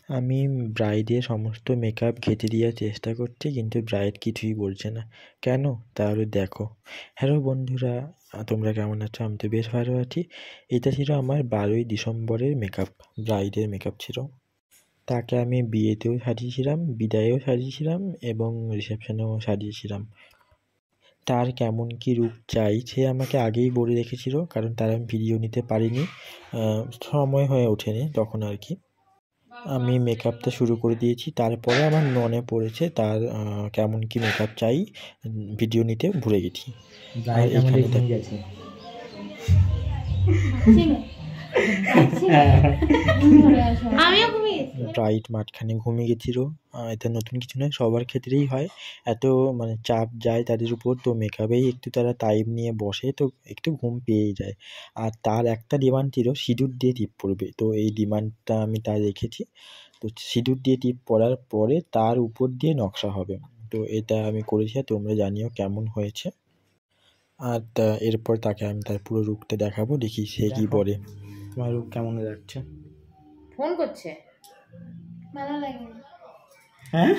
আমি ব্রাইডের সমস্ত মেকআপ ঘেঁটে দেওয়ার চেষ্টা করছি, কিন্তু ব্রাইড কিছুই বলছে না। কেন? তাহলে দেখো। হ্যালো বন্ধুরা, তোমরা কেমন আছো? আমি তো বেশ ভালো আছি। এটা ছিল আমার 12ই ডিসেম্বরের মেকআপ, ব্রাইডের মেকআপ ছিল। তাকে আমি বিয়েতেও সাজিয়েছিলাম, বিদায়েও সাজিয়েছিলাম এবং রিসেপশনেও সাজিয়েছিলাম। তার কেমন কী রূপ চাই সে আমাকে আগেই বলে রেখেছিল, কারণ তার আমি ভিডিও নিতে পারিনি, সময় হয়ে ওঠেনি তখন আর কি। আমি মেকআপটা শুরু করে দিয়েছি, তারপরে আমার মনে পড়েছে তার কেমন কি মেকআপ চাই, ভিডিও নিতে ভুলে গেছি। আর এখানে ব্রাইড মাঝখানে ঘুমিয়ে গেছিল। এটা নতুন কিছু নয়, সবার ক্ষেত্রেই হয়। এত চাপ যায় তাদের উপর, তো মেকআপেই একটু তারা টাইম নিয়ে বসে, তো একটু ঘুম পেয়েই যায়। আর তার একটা ডিমান্ড ছিল সিঁদুর দিয়ে টিপ পড়বে, তো এই ডিমান্ডটা আমি তার রেখেছি। তো সিঁদুর দিয়ে টিপ পড়ার পরে তার উপর দিয়ে নকশা হবে, তো এটা আমি করেছি। আর তোমরা জানিও কেমন হয়েছে। আর এরপর তাকে আমি তার পুরো রূপটা দেখাবো, দেখি সে কি বলে। তোমার রূপ কেমন লাগছে? ফোন করছে, ভালো লাগেনি। হ্যাঁ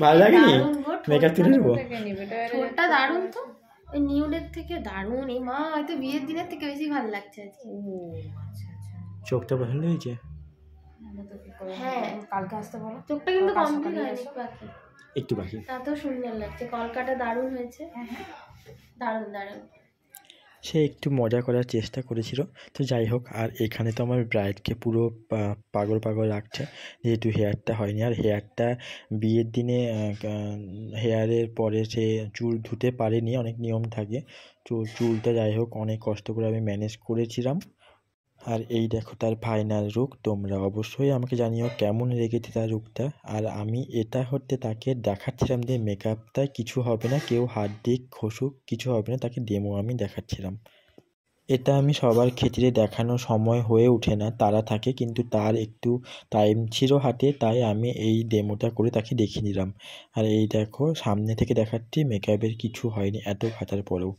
ভালো লাগেনি? মেকআপ তুলে নেবো। ঠোঁটটা দারুণ তো, ওই নিউডের থেকে দারুণ। এই মা হয়তো বিয়ের দিনের থেকে বেশি ভালো লাগছে আজকে। আচ্ছা আচ্ছা, চোখটা পছন্দ হয়েছে? হ্যাঁ, কালকে আসতে বলো। চোখটা কিন্তু কমপ্লিট হয়নি, বাকি একটু বাকি। এত সুন্দর লাগছে, কলকাটা দারুণ হয়েছে। দারুণ দারুণ। সে একটু মজা করার চেষ্টা করেছিল, তো যাই হোক। আর এখানে তো আমার ব্রাইডকে পুরো পাগল পাগল লাগছে, যেহেতু হেয়ারটা হয়নি। আর হেয়ারটা বিয়ের দিনে হেয়ারের পরে সে চুল ধুতে পারেনি, অনেক নিয়ম থাকে। তো চুলটা যাই হোক অনেক কষ্ট করে আমি ম্যানেজ করেছিলাম। আর এই দেখো তার ফাইনাল লুক। তোমরা অবশ্যই আমাকে জানিও কেমন লেগেছে তার লুকটা। আর আমি এটা হতে তাকে দেখাচ্ছিলাম যে মেকআপটা কিছু হবে না, কেউ হাত দিক ঘষুক কিছু হবে না, তাকে ডেমো আমি দেখাচ্ছিলাম। এটা আমি সবার ক্ষেত্রে দেখানোর সময় হয়ে ওঠে না, তারা থাকে, কিন্তু তার একটু টাইম ছিল হাতে, তাই আমি এই ডেমোটা করে তাকে দেখিয়ে দিলাম। আর এই দেখো সামনে থেকে দেখাচ্ছি, মেকআপের কিছু হয়নি এত খাতার পরেও।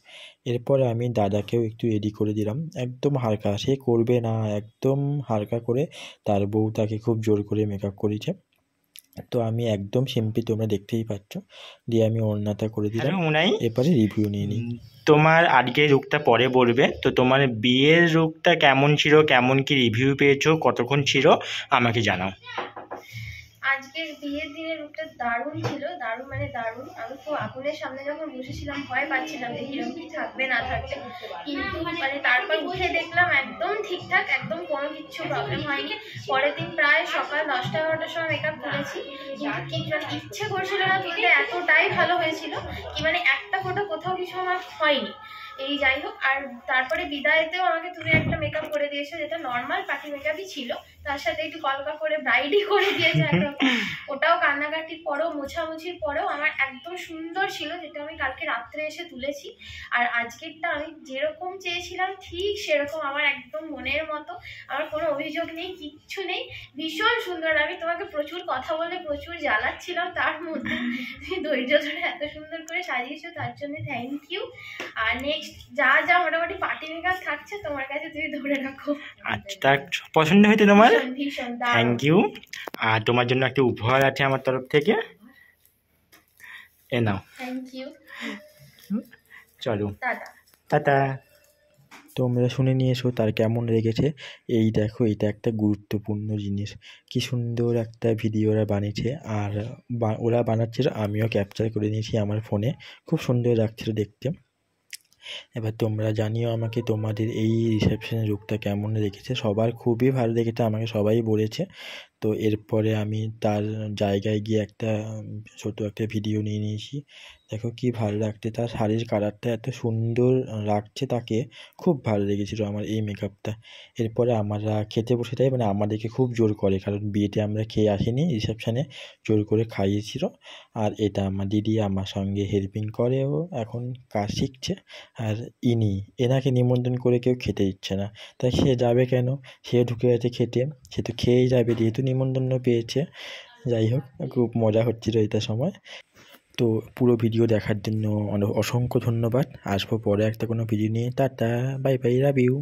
এরপরে আমি দাদাকেও একটু রেডি করে দিলাম, একদম হালকা, সে করবে না, একদম হালকা করে। তার বউ তাকে খুব জোর করে মেকআপ করেছে, তো আমি একদম সিম্পল, তোমরা দেখতেই পাচ্ছ। দিয়ে আমি ওড়নাটা করে দিলাম। এরপরে রিভিউ নিয়ে নিই। তোমার আজকের লুকটা পরে বলবে, তো তোমার বিয়ের লুকটা কেমন ছিল, কেমন কি রিভিউ পেয়েছো, কতক্ষণ ছিল আমাকে জানাও। আজকের বিয়ের দিনের রূপটা দারুণ ছিল, দারুণ মানে দারুণ। আমি তো আগুনের সামনে যখন বসেছিলাম ভয় পাচ্ছিলাম যে কিরকম কি থাকবে না থাকবে, কিন্তু তারপর উঠে দেখলাম একদম ঠিকঠাক, একদম কোনো কিচ্ছু প্রবলেম হয়নি। পরের দিন প্রায় সকাল 10টা-11টার সময় মেকআপ তুলেছি, কিন্তু ইচ্ছে করছিল না তুলতে, এতটাই ভালো হয়েছিল কি একটা ফটো কোথাও কিছু আমার হয়নি। এই যাই হোক। আর তারপরে বিদায়তেও আমাকে তুমি একটা মেকআপ করে দিয়েছো, যেটা নর্মাল পার্টি মেকআপই ছিল, তার সাথে একটু কলকা করে ব্রাইডই করে দিয়েছে একরকম। ওটাও কান্নাকাটির পরেও, মোছামুছির পরেও আমার একদম সুন্দর ছিল, যেটা আমি কালকে রাত্রে এসে তুলেছি। আর আজকেরটা আমি যেরকম চেয়েছিলাম ঠিক সেরকম, আমার একদম মনের মতো, আমার কোনো অভিযোগ নেই, কিচ্ছু নেই, ভীষণ সুন্দর। আমি তোমাকে প্রচুর কথা বলে প্রচুর জ্বালাচ্ছিলাম, তার মধ্যে তুমি ধৈর্য ধরে এত সুন্দর করে সাজিয়েছো, তার জন্য থ্যাংক ইউ। আর নেক্সট যা যা মোটামুটি পার্টি মেকআপ থাকছে তোমার কাছে, তুমি ধরে রাখো। আচ্ছা, তার পছন্দ হয়েছে তোমার? ভীষণ থ্যাংক ইউ। আর তোমার জন্য একটা উপহার আছে আমার তরফ থেকে, এ নাও। Thank you. চলো, টাটা। টাটা। তোমরা শুনে নিয়ে এসো তার কেমন লেগেছে। এই দেখো, এটা একটা গুরুত্বপূর্ণ জিনিস, কি সুন্দর একটা ভিডিও ওরা বানিয়েছে। আর ওরা বানাচ্ছিল, আমিও ক্যাপচার করে নিয়েছি আমার ফোনে, খুব সুন্দর লাগছিল দেখতে। এবার তোমরা জানিও আমাকে তোমাদের এই রিসেপশনের লুকটা কেমন লেগেছে। সবার খুবই ভালো লেগেছে, আমাকে সবাই বলেছে। তো এরপরে আমি তার জায়গায় গিয়ে একটা ছোটো একটা ভিডিও নিয়ে নিয়েছি। দেখো কি ভালো লাগছে, তার শাড়ির কালারটা এত সুন্দর লাগছে তাকে, খুব ভালো লেগেছিলো আমার এই মেকআপটা। এরপরে আমরা খেতে বসে যাই, আমাদেরকে খুব জোর করে, কারণ বিয়েতে আমরা খেয়ে আসিনি, রিসেপশানে জোর করে খাইয়েছিল। আর এটা আমার দিদি আমার সঙ্গে হেল্পিং করে, ও এখন কাজ শিখছে। আর এনাকে নিমন্ত্রণ করে কেউ খেতে দিচ্ছে না, তাই সে যাবে কেন? সে ঢুকে গেছে খেতে, সে তো খেয়েই যাবে যেহেতু নিমন্ত্রণ পেয়েছে। যাই হোক, খুব মজা হচ্ছিল এটা সময়। তো পুরো ভিডিও দেখার জন্য অসংখ্য ধন্যবাদ। আসবো পরে একটা কোনো ভিডিও নিয়ে। Tata, bye bye, love you.